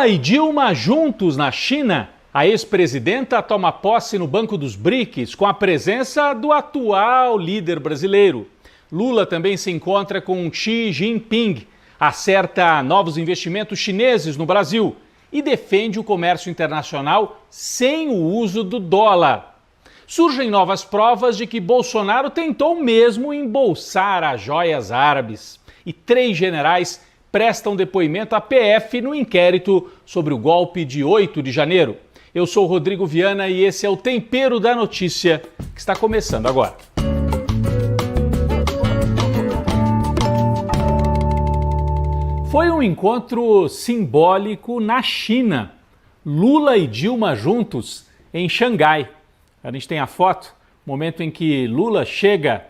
Lula e Dilma juntos na China. A ex-presidenta toma posse no Banco dos BRICS com a presença do atual líder brasileiro. Lula também se encontra com Xi Jinping, acerta novos investimentos chineses no Brasil e defende o comércio internacional sem o uso do dólar. Surgem novas provas de que Bolsonaro tentou mesmo embolsar as joias árabes. E 3 generais prestam depoimento à PF no inquérito sobre o golpe de 8 de janeiro. Eu sou o Rodrigo Viana e esse é o Tempero da Notícia, que está começando agora. Foi um encontro simbólico na China. Lula e Dilma juntos em Xangai. A gente tem a foto, momento em que Lula chega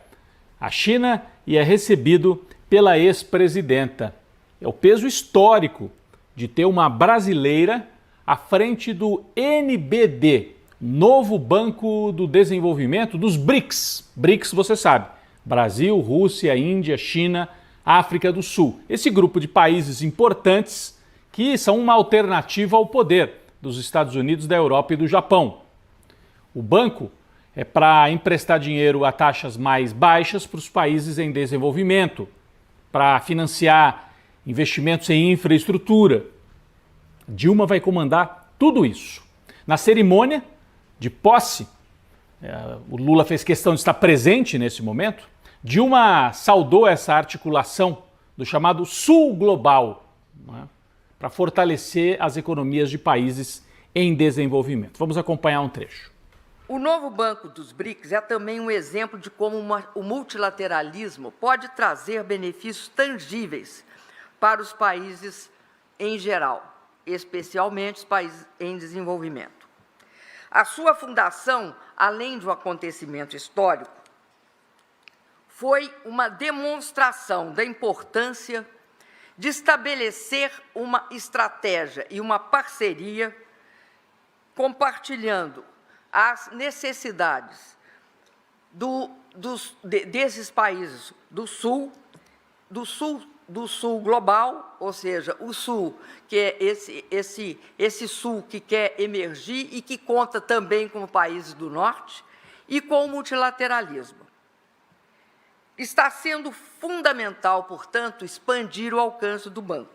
à China e é recebido pela ex-presidenta. É o peso histórico de ter uma brasileira à frente do NBD, novo Banco do Desenvolvimento dos BRICS. BRICS, você sabe, Brasil, Rússia, Índia, China, África do Sul. Esse grupo de países importantes que são uma alternativa ao poder dos Estados Unidos, da Europa e do Japão. O banco é para emprestar dinheiro a taxas mais baixas para os países em desenvolvimento, para financiar investimentos em infraestrutura. Dilma vai comandar tudo isso. Na cerimônia de posse, o Lula fez questão de estar presente nesse momento. Dilma saudou essa articulação do chamado Sul Global, né, para fortalecer as economias de países em desenvolvimento. Vamos acompanhar um trecho. O novo Banco dos BRICS é também um exemplo de como o multilateralismo pode trazer benefícios tangíveis para os países em geral, especialmente os países em desenvolvimento. A sua fundação, além de um acontecimento histórico, foi uma demonstração da importância de estabelecer uma estratégia e uma parceria compartilhando as necessidades desses países do Sul global, ou seja, o Sul, que é esse Sul que quer emergir e que conta também com países do Norte, e com o multilateralismo. Está sendo fundamental, portanto, expandir o alcance do banco.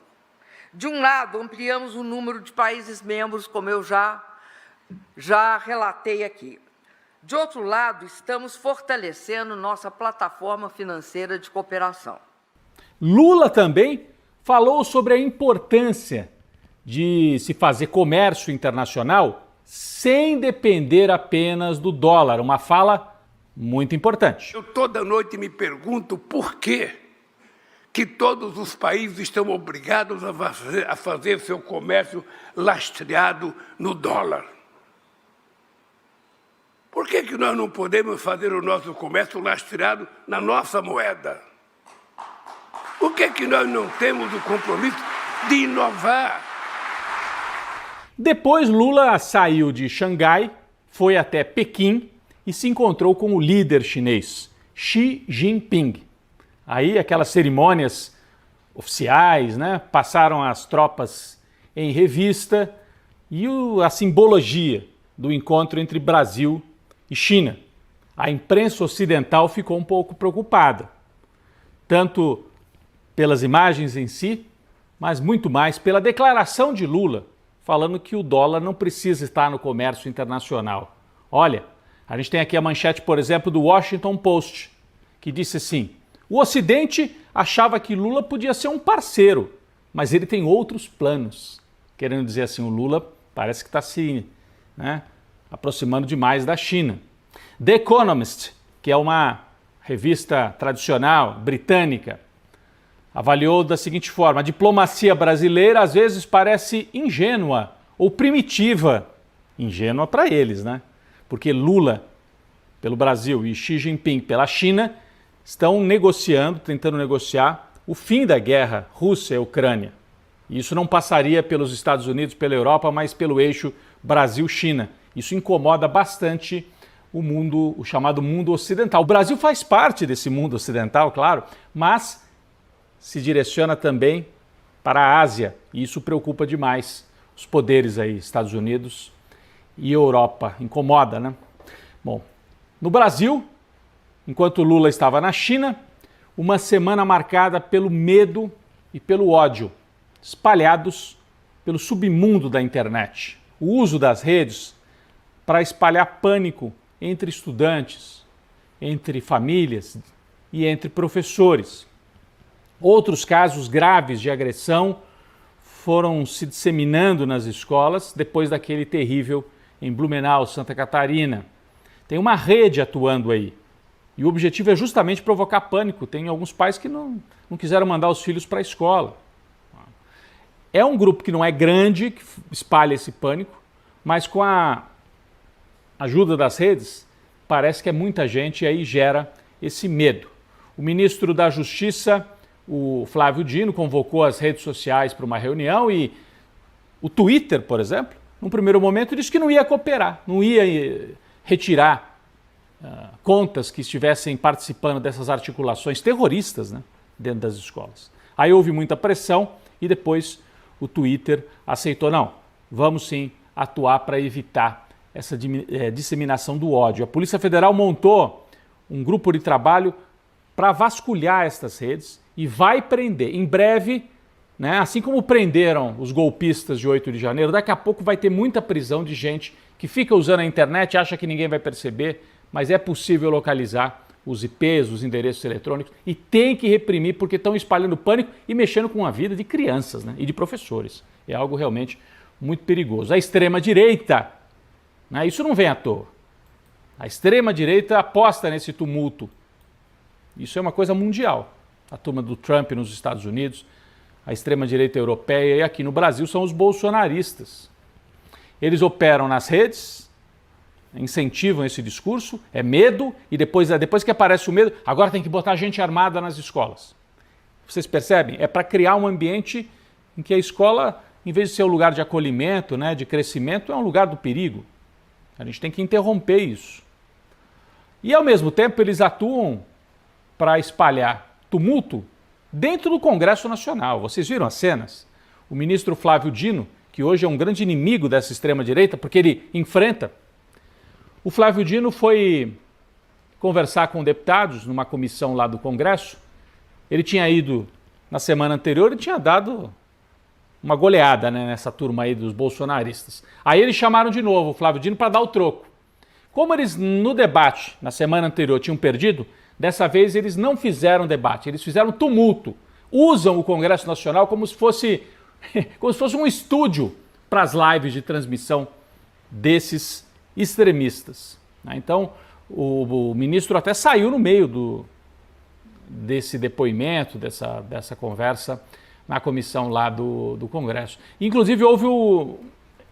De um lado, ampliamos o número de países membros, como eu já relatei aqui. De outro lado, estamos fortalecendo nossa plataforma financeira de cooperação. Lula também falou sobre a importância de se fazer comércio internacional sem depender apenas do dólar, uma fala muito importante. Eu toda noite me pergunto por que todos os países estão obrigados a fazer seu comércio lastreado no dólar. Por que nós não podemos fazer o nosso comércio lastreado na nossa moeda? Por que nós não temos o compromisso de inovar? Depois, Lula saiu de Xangai, foi até Pequim e se encontrou com o líder chinês, Xi Jinping. Aí, aquelas cerimônias oficiais, né, passaram as tropas em revista e a simbologia do encontro entre Brasil e China. A imprensa ocidental ficou um pouco preocupada, tanto pelas imagens em si, mas muito mais pela declaração de Lula, falando que o dólar não precisa estar no comércio internacional. Olha, a gente tem aqui a manchete, por exemplo, do Washington Post, que disse assim: o Ocidente achava que Lula podia ser um parceiro, mas ele tem outros planos. Querendo dizer assim, o Lula parece que está se aproximando demais da China. The Economist, que é uma revista tradicional britânica, avaliou da seguinte forma: a diplomacia brasileira às vezes parece ingênua ou primitiva. Ingênua para eles, né? Porque Lula pelo Brasil e Xi Jinping pela China estão tentando negociar o fim da guerra Rússia-Ucrânia. E isso não passaria pelos Estados Unidos, pela Europa, mas pelo eixo Brasil-China. Isso incomoda bastante o mundo, o chamado mundo ocidental. O Brasil faz parte desse mundo ocidental, claro, mas se direciona também para a Ásia, e isso preocupa demais os poderes aí, Estados Unidos e Europa. Incomoda, né? Bom, no Brasil, enquanto Lula estava na China, uma semana marcada pelo medo e pelo ódio, espalhados pelo submundo da internet. O uso das redes para espalhar pânico entre estudantes, entre famílias e entre professores. Outros casos graves de agressão foram se disseminando nas escolas depois daquele terrível em Blumenau, Santa Catarina. Tem uma rede atuando aí. E o objetivo é justamente provocar pânico. Tem alguns pais que não quiseram mandar os filhos para a escola. É um grupo que não é grande, que espalha esse pânico, mas com a ajuda das redes, parece que é muita gente e aí gera esse medo. O ministro da Justiça, o Flávio Dino, convocou as redes sociais para uma reunião e o Twitter, por exemplo, num primeiro momento disse que não ia cooperar, não ia retirar contas que estivessem participando dessas articulações terroristas, né, dentro das escolas. Aí houve muita pressão e depois o Twitter aceitou, não, vamos sim atuar para evitar essa disseminação do ódio. A Polícia Federal montou um grupo de trabalho para vasculhar estas redes e vai prender. Em breve, né, assim como prenderam os golpistas de 8 de janeiro, daqui a pouco vai ter muita prisão de gente que fica usando a internet, acha que ninguém vai perceber, mas é possível localizar os IPs, os endereços eletrônicos, e tem que reprimir porque estão espalhando pânico e mexendo com a vida de crianças, né, e de professores. É algo realmente muito perigoso. A extrema-direita, né, isso não vem à toa. A extrema-direita aposta nesse tumulto. Isso é uma coisa mundial. A turma do Trump nos Estados Unidos, a extrema-direita europeia e aqui no Brasil são os bolsonaristas. Eles operam nas redes, incentivam esse discurso, é medo, e depois que aparece o medo, agora tem que botar gente armada nas escolas. Vocês percebem? É para criar um ambiente em que a escola, em vez de ser um lugar de acolhimento, né, de crescimento, é um lugar do perigo. A gente tem que interromper isso. E ao mesmo tempo eles atuam para espalhar tumulto dentro do Congresso Nacional. Vocês viram as cenas? O ministro Flávio Dino, que hoje é um grande inimigo dessa extrema-direita, porque ele enfrenta. O Flávio Dino foi conversar com deputados numa comissão lá do Congresso. Ele tinha ido na semana anterior e tinha dado uma goleada, né, nessa turma aí dos bolsonaristas. Aí eles chamaram de novo o Flávio Dino para dar o troco. Como eles no debate, na semana anterior, tinham perdido, dessa vez eles não fizeram debate, eles fizeram tumulto. Usam o Congresso Nacional como se fosse um estúdio para as lives de transmissão desses extremistas. Então, o ministro até saiu no meio desse depoimento, dessa conversa na comissão lá do Congresso. Inclusive,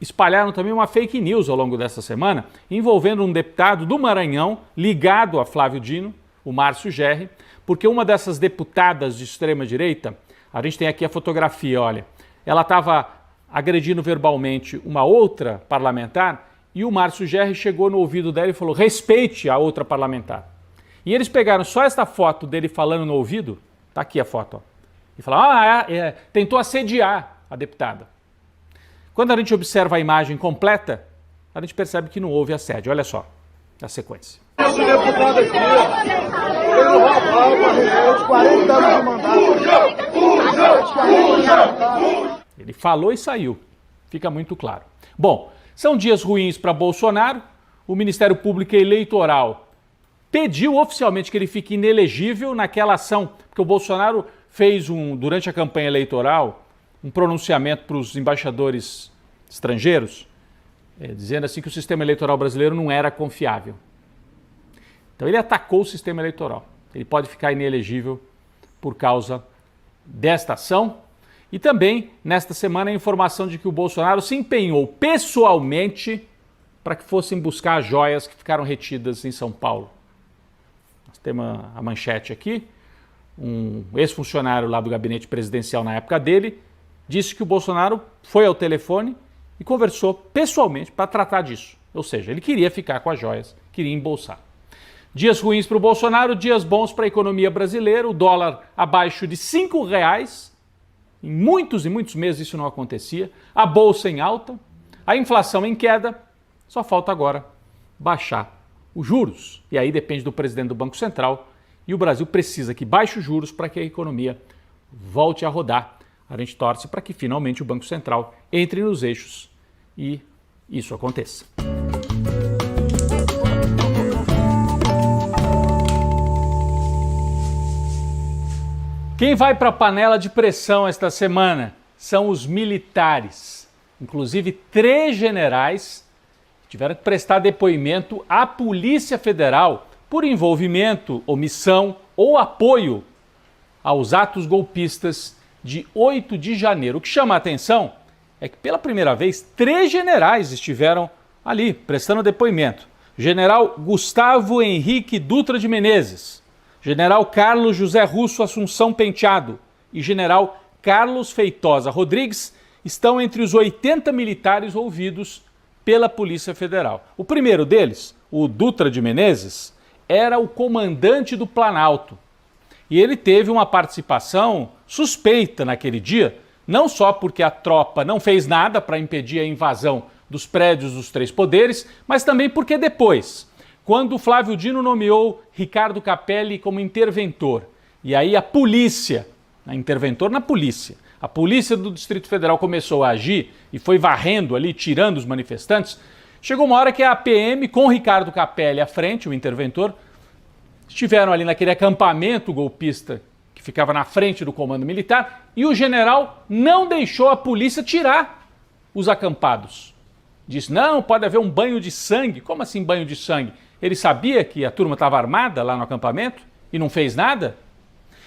espalharam também uma fake news ao longo dessa semana, envolvendo um deputado do Maranhão, ligado a Flávio Dino, o Márcio Gerri, porque uma dessas deputadas de extrema-direita, a gente tem aqui a fotografia, olha, ela estava agredindo verbalmente uma outra parlamentar e o Márcio Gerri chegou no ouvido dela e falou, respeite a outra parlamentar. E eles pegaram só esta foto dele falando no ouvido, tá aqui a foto, ó, e falaram, tentou assediar a deputada. Quando a gente observa a imagem completa, a gente percebe que não houve assédio. Olha só a sequência. Esse deputado aqui, ele roubava os 40 anos de mandato. Ele falou e saiu. Fica muito claro. Bom, são dias ruins para Bolsonaro. O Ministério Público Eleitoral pediu oficialmente que ele fique inelegível naquela ação, porque o Bolsonaro fez, durante a campanha eleitoral, um pronunciamento para os embaixadores estrangeiros, dizendo assim que o sistema eleitoral brasileiro não era confiável. Então ele atacou o sistema eleitoral. Ele pode ficar inelegível por causa desta ação. E também, nesta semana, a informação de que o Bolsonaro se empenhou pessoalmente para que fossem buscar as joias que ficaram retidas em São Paulo. Nós temos a manchete aqui. Um ex-funcionário lá do gabinete presidencial na época dele disse que o Bolsonaro foi ao telefone e conversou pessoalmente para tratar disso. Ou seja, ele queria ficar com as joias, queria embolsar. Dias ruins para o Bolsonaro, dias bons para a economia brasileira, o dólar abaixo de R$ 5, Em muitos e muitos meses isso não acontecia. A bolsa em alta, a inflação em queda, só falta agora baixar os juros. E aí depende do presidente do Banco Central e o Brasil precisa que baixe os juros para que a economia volte a rodar. A gente torce para que finalmente o Banco Central entre nos eixos e isso aconteça. Quem vai para a panela de pressão esta semana são os militares. Inclusive 3 generais tiveram que prestar depoimento à Polícia Federal por envolvimento, omissão ou apoio aos atos golpistas de 8 de janeiro. O que chama a atenção é que pela primeira vez 3 generais estiveram ali prestando depoimento. General Gustavo Henrique Dutra de Menezes, General Carlos José Russo Assunção Penteado e General Carlos Feitosa Rodrigues estão entre os 80 militares ouvidos pela Polícia Federal. O primeiro deles, o Dutra de Menezes, era o comandante do Planalto. E ele teve uma participação suspeita naquele dia, não só porque a tropa não fez nada para impedir a invasão dos prédios dos 3 poderes, mas também porque depois, quando Flávio Dino nomeou Ricardo Capelli como interventor, e aí a polícia, interventor na polícia, a polícia do Distrito Federal começou a agir e foi varrendo ali, tirando os manifestantes, chegou uma hora que a PM, com Ricardo Capelli à frente, o interventor, estiveram ali naquele acampamento golpista que ficava na frente do comando militar e o general não deixou a polícia tirar os acampados. Disse, não, pode haver um banho de sangue. Como assim banho de sangue? Ele sabia que a turma estava armada lá no acampamento e não fez nada?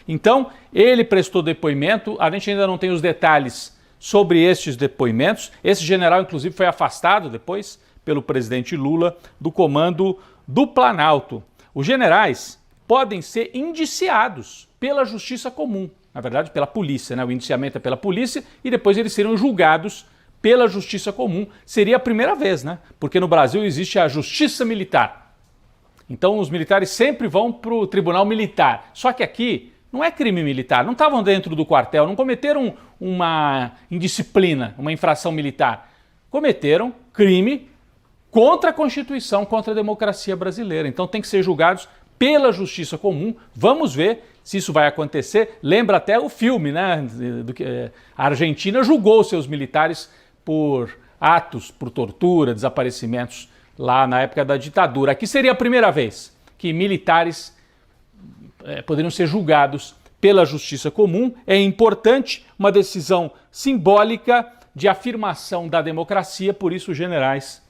Então, ele prestou depoimento, a gente ainda não tem os detalhes sobre estes depoimentos. Esse general, inclusive, foi afastado depois pelo presidente Lula do comando do Planalto. Os generais podem ser indiciados pela Justiça Comum, na verdade pela polícia, né? O indiciamento é pela polícia e depois eles serão julgados pela Justiça Comum. Seria a primeira vez, né? Porque no Brasil existe a Justiça Militar. Então os militares sempre vão para o Tribunal Militar. Só que aqui não é crime militar, não estavam dentro do quartel, não cometeram uma indisciplina, uma infração militar. Cometeram crime contra a Constituição, contra a democracia brasileira. Então tem que ser julgados pela Justiça Comum. Vamos ver se isso vai acontecer. Lembra até o filme, né? A Argentina julgou seus militares por atos, por tortura, desaparecimentos lá na época da ditadura. Aqui seria a primeira vez que militares poderiam ser julgados pela Justiça Comum. É importante, uma decisão simbólica de afirmação da democracia, por isso os generais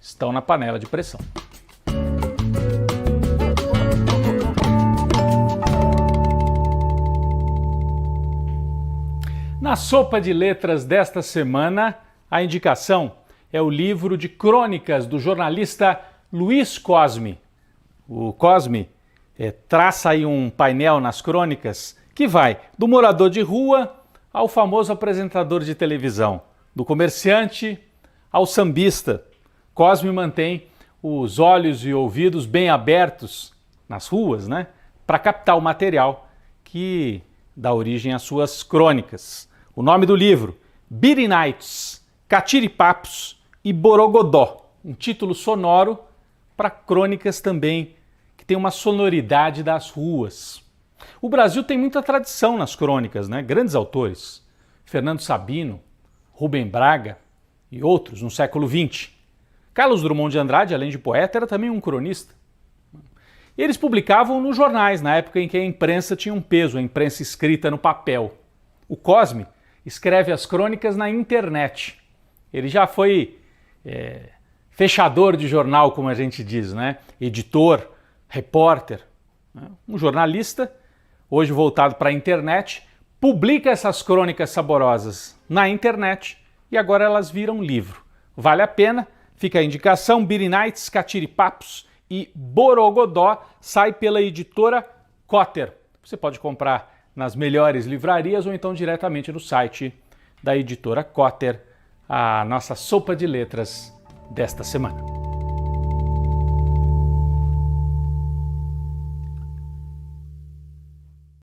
estão na panela de pressão. Na sopa de letras desta semana, a indicação é o livro de crônicas do jornalista Luiz Cosme. O Cosme traça aí um painel nas crônicas que vai do morador de rua ao famoso apresentador de televisão, do comerciante ao sambista. Cosme mantém os olhos e ouvidos bem abertos nas ruas, né, para captar o material que dá origem às suas crônicas. O nome do livro, Beaty Nights, Catiripapos e Borogodó, um título sonoro para crônicas também que tem uma sonoridade das ruas. O Brasil tem muita tradição nas crônicas, né? Grandes autores, Fernando Sabino, Rubem Braga e outros no século XX. Carlos Drummond de Andrade, além de poeta, era também um cronista. Eles publicavam nos jornais, na época em que a imprensa tinha um peso, a imprensa escrita no papel. O Cosme escreve as crônicas na internet. Ele já foi fechador de jornal, como a gente diz, né? Editor, repórter, né? Um jornalista, hoje voltado para a internet, publica essas crônicas saborosas na internet e agora elas viram livro. Vale a pena, fica a indicação, Beaty Nights, Catiripapos e Borogodó, sai pela editora Cotter. Você pode comprar nas melhores livrarias ou então diretamente no site da editora Cotter, a nossa sopa de letras desta semana.